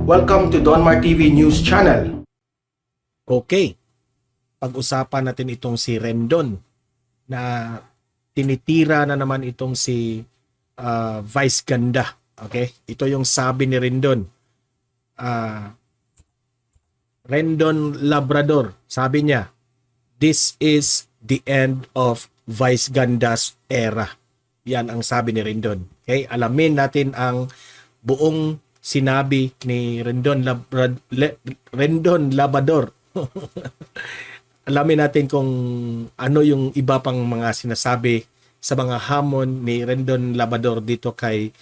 Welcome to Donmar TV News Channel. Okay, pag-usapan natin itong si Rendon na tinitira na naman itong si Vice Ganda. Okay, ito yung sabi ni Rendon. Rendon Labrador, sabi niya, "This is the end of Vice Ganda's era." Yan ang sabi ni Rendon. Okay, alamin natin ang buong sinabi ni Rendon Labrador. Alamin natin kung ano yung iba pang mga sinasabi sa mga hamon ni Rendon Labrador dito kay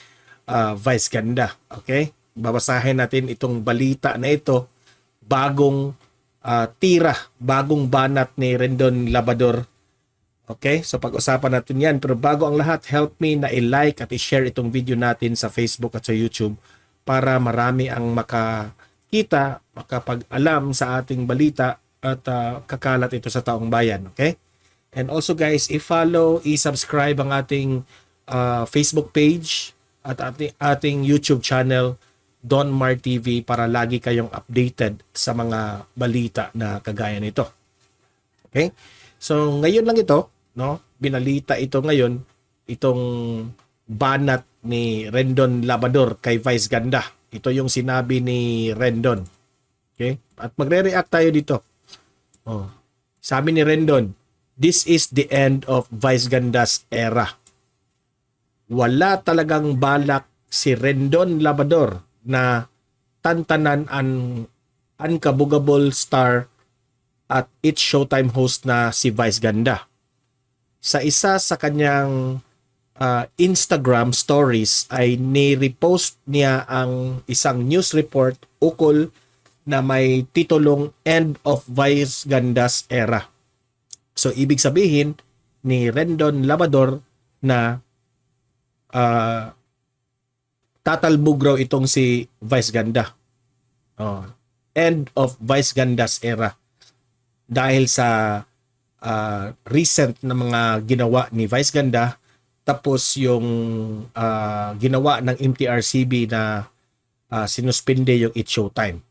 Vice Ganda. Okay? Babasahin natin itong balita na ito, bagong bagong banat ni Rendon Labrador. Okay? So pag-usapan natin yan. Pero bago ang lahat, help me na i-like at i-share itong video natin sa Facebook at sa YouTube para marami ang makakita, makapag-alam sa ating balita at kakalat ito sa taong bayan. Okay? And also guys, i-follow, i-subscribe ang ating Facebook page at ating YouTube channel, Donmar TV, para lagi kayong updated sa mga balita na kagaya nito. Okay? So ngayon lang ito, no? Binalita ito ngayon, itong banat ni Rendon Labrador kay Vice Ganda. Ito yung sinabi ni Rendon. Okay? At magre-react tayo dito. Sabi ni Rendon, "This is the end of Vice Ganda's era." Wala talagang balak si Rendon Labrador na tantanan ang unkabugable star at It's Showtime host na si Vice Ganda. Sa isa sa kanyang Instagram stories ay ni-repost niya ang isang news report ukol na may titulong End of Vice Ganda's Era. So ibig sabihin ni Rendon Labrador na tatalbog raw itong si Vice Ganda. End of Vice Ganda's Era. Dahil sa recent na mga ginawa ni Vice Ganda, tapos yung ginawa ng MTRCB na sinuspinde yung It's Showtime.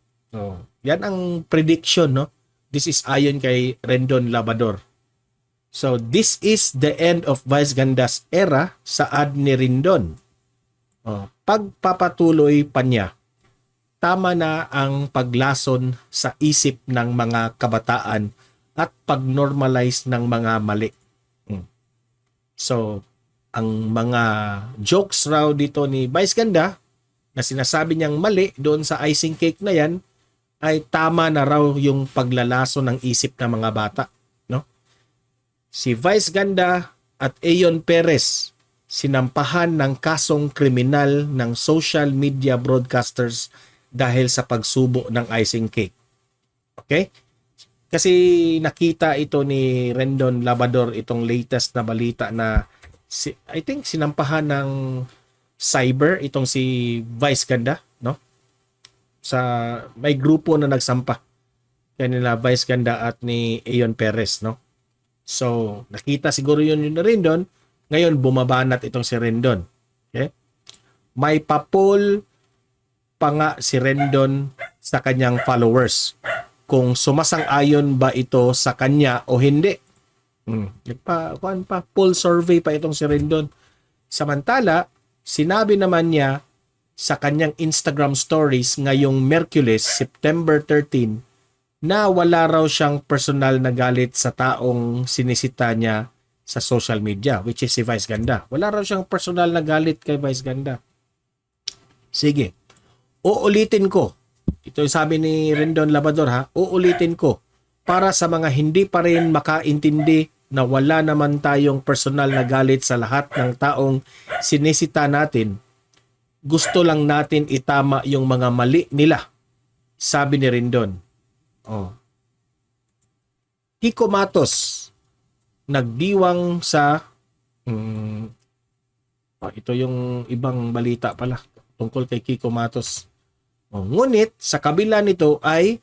Yan ang prediction, no? This is ayon kay Rendon Labrador. So this is the end of Vice Ganda's era, saad ni Rendon. Pagpapatuloy pa niya, tama na ang paglason sa isip ng mga kabataan at pag-normalize ng mga mali. So ang mga jokes raw dito ni Vice Ganda na sinasabi niyang mali doon sa icing cake na yan ay tama na raw yung paglalaso ng isip ng mga bata, no? Si Vice Ganda at Ayon Perez sinampahan ng kasong kriminal ng social media broadcasters dahil sa pagsubo ng icing cake. Okay? Kasi nakita ito ni Rendon Labrador, itong latest na balita na I think sinampahan ng cyber itong si Vice Ganda, no? Sa may grupo na nagsampa kanila Vice Ganda at ni Ayon Perez, no? So nakita siguro yun na Rendon. Ngayon bumabanat itong si Rendon. Okay? May papol pa nga si Rendon sa kanyang followers kung sumasang-ayon ba ito sa kanya o hindi. Poll survey pa itong si Rendon. Samantala, sinabi naman niya sa kanyang Instagram stories ngayong Miyerkules, September 13, na wala raw siyang personal na galit sa taong sinisita niya sa social media, which is si Vice Ganda. Wala raw siyang personal na galit kay Vice Ganda. Sige, uulitin ko. Ito yung sabi ni Rendon Labrador, ha? Uulitin ko para sa mga hindi pa rin makaintindi na wala naman tayong personal na galit sa lahat ng taong sinisita natin. Gusto lang natin itama yung mga mali nila, sabi ni Rendon. Kiko Matos nagdiwang sa ito yung ibang balita pala tungkol kay Kiko Matos. Ngunit sa kabila nito ay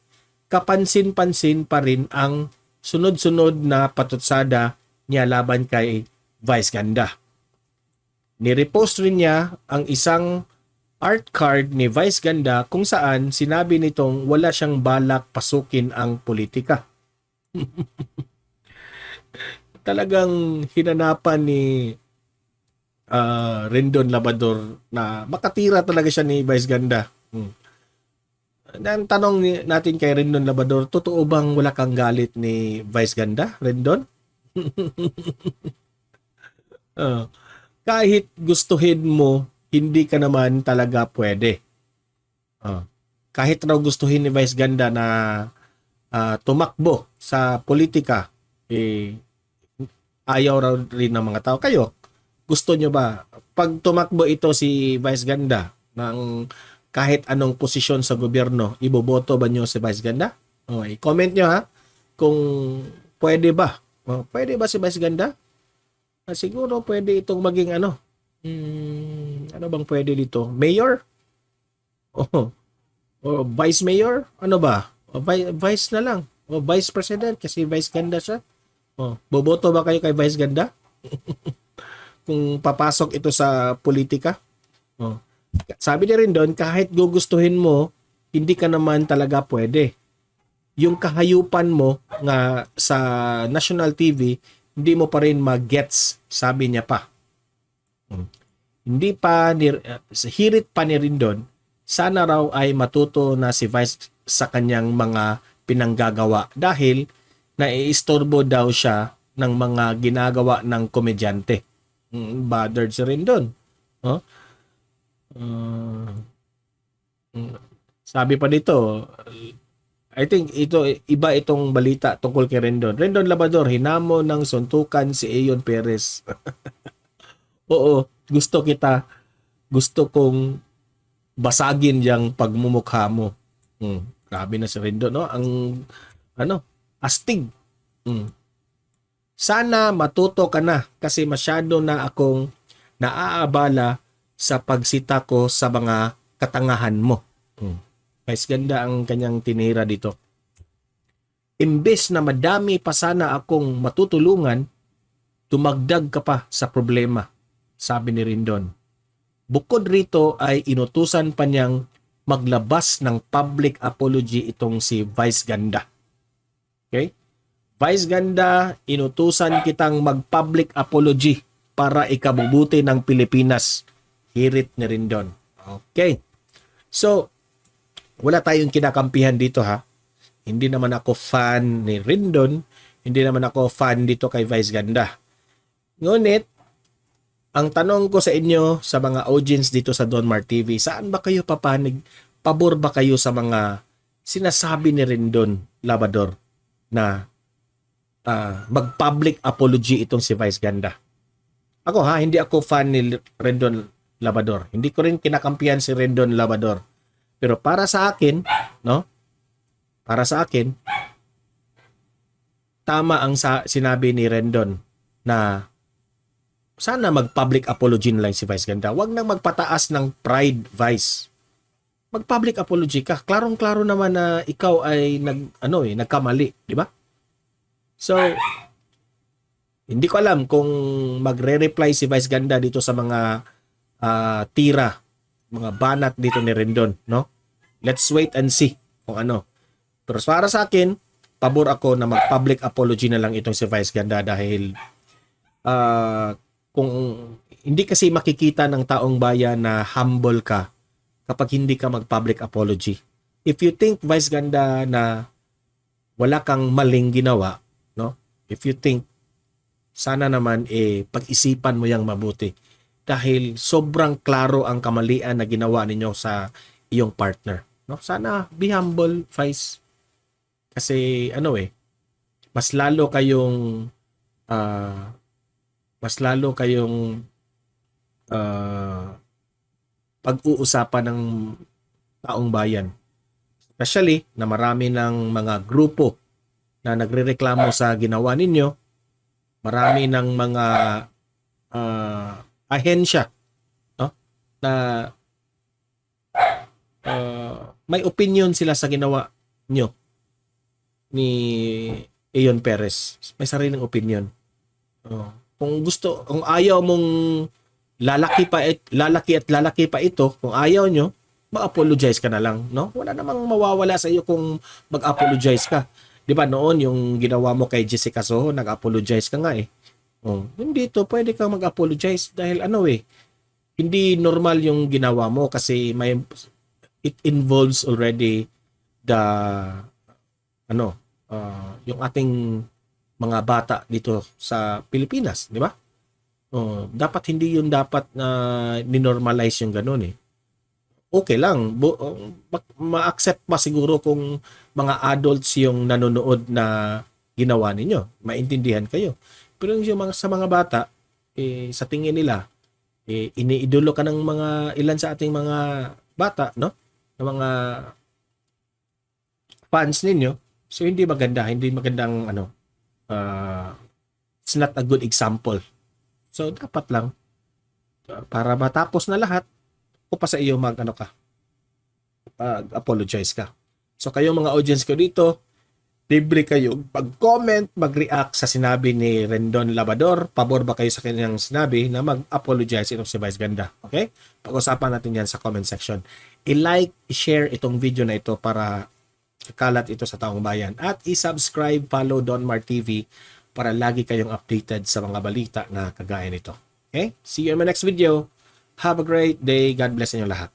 kapansin-pansin pa rin ang sunod-sunod na patutsada niya laban kay Vice Ganda. Nirepost rin niya ang isang art card ni Vice Ganda kung saan sinabi nitong wala siyang balak pasukin ang politika. Talagang hinanapan ni Rendon Labrador na makatira talaga siya ni Vice Ganda. Ang tanong natin kay Rendon Labrador, totoo bang wala kang galit ni Vice Ganda, Rendon? Ah, kahit gustuhin mo, hindi ka naman talaga pwede. Ah, kahit raw gustuhin ni Vice Ganda na tumakbo sa politika, ayaw raw rin ng mga tao. Kayo, gusto nyo ba, pag tumakbo ito si Vice Ganda ng kahit anong posisyon sa gobyerno, iboboto ba nyo si Vice Ganda? Okay, comment nyo ha kung pwede ba. Pwede ba si Vice Ganda? Siguro pwede itong maging ano bang pwede dito? Mayor? O Vice Mayor? Ano ba? O Vice na lang. O Vice President kasi Vice Ganda siya. Boboto ba kayo kay Vice Ganda? Kung papasok ito sa politika? Sabi niya rin doon, kahit gugustuhin mo, hindi ka naman talaga pwede. Yung kahayupan mo nga sa national TV, hindi mo pa rin mag-gets, sabi niya pa. Hindi pa, hirit pa ni Rendon, sana raw ay matuto na si Vice sa kanyang mga pinanggagawa dahil naiistorbo daw siya ng mga ginagawa ng komedyante. Bothered si Rendon. Sabi pa dito, I think iba itong balita tungkol kay Rendon. Rendon Labrador, hinamo ng suntukan si Ayon Perez. Oo, gusto kong basagin yang pagmumukha mo. Grabe na si Rendon, no? Ang astig. Sana matuto ka na kasi masyado na akong naaabala sa pagsita ko sa mga katangahan mo. Guys, ganda ang kanyang tinira dito. Imbes na madami pa sana akong matutulungan, tumagdag ka pa sa problema, sabi ni Rendon. Bukod rito ay inutusan pa niyang maglabas ng public apology itong si Vice Ganda. Okay? Vice Ganda, inutusan kitang mag-public apology para ikabubuti ng Pilipinas. Hirit ni Rendon. Okay. So, wala tayong kinakampihan dito ha. Hindi naman ako fan ni Rendon. Hindi naman ako fan dito kay Vice Ganda. Ngunit, ang tanong ko sa inyo, sa mga audience dito sa Donmar TV, saan ba kayo papanig? Pabor ba kayo sa mga sinasabi ni Rendon Labrador na mag-public apology itong si Vice Ganda? Ako ha, hindi ako fan ni Rendon Labrador. Hindi ko rin kinakampihan si Rendon Labrador. Pero para sa akin, no? Para sa akin, tama ang sinabi ni Rendon na sana mag-public apology na lang si Vice Ganda. Huwag nang magpataas ng pride, Vice. Mag-public apology ka. Klarong-klaro naman na ikaw ay nagkamali, di ba? So, hindi ko alam kung magre-reply si Vice Ganda dito sa mga tira, mga banat dito ni Rendon, no? Let's wait and see kung ano. Pero para sa akin, pabor ako na mag-public apology na lang itong si Vice Ganda dahil kung hindi kasi makikita ng taong bayan na humble ka kapag hindi ka mag-public apology. If you think, Vice Ganda, na wala kang maling ginawa, no? If you think, sana naman pag-isipan mo yang mabuti. Dahil sobrang klaro ang kamalian na ginawa ninyo sa iyong partner. No? Sana be humble, Vice. Kasi mas lalo kayong pag-uusapan ng taong bayan. Especially na marami ng mga grupo na nagrereklamo sa ginawa ninyo. Marami ng mga ahensya, no? Na may opinion sila sa ginawa nyo ni Ayon Perez. May sariling opinion. Kung ayaw mong lalaki at lalaki pa ito, kung ayaw nyo, mag-apologize ka na lang, no? Wala namang mawawala sa iyo kung mag-apologize ka. 'Di ba noon yung ginawa mo kay Jessica Soho, nag-apologize ka nga eh. Oh, hindi to pwede kang mag-apologize dahil ano eh, hindi normal yung ginawa mo kasi it involves already the yung ating mga bata dito sa Pilipinas, di ba? Oh, dapat hindi yun dapat na ninormalize yung ganun eh. Okay lang, ma-accept pa siguro kung mga adults yung nanonood na ginawa ninyo, maintindihan kayo. Pero yung sa mga bata, sa tingin nila, iniidolo ka ng mga ilan sa ating mga bata, no? Ng mga fans ninyo. So hindi magandang it's not a good example. So dapat lang para matapos na lahat, o pa sa iyo apologize ka. So kayong mga audience ko dito, libre kayo mag-comment, mag-react sa sinabi ni Rendon Labador. Pabor ba kayo sa kanyang sinabi na mag-apologize itong si Vice Ganda? Okay? Pag-usapan natin yan sa comment section. I-like, i-share itong video na ito para kalat ito sa taong bayan. At i-subscribe, follow Donmar TV para lagi kayong updated sa mga balita na kagaya nito. Okay? See you in my next video. Have a great day. God bless inyo lahat.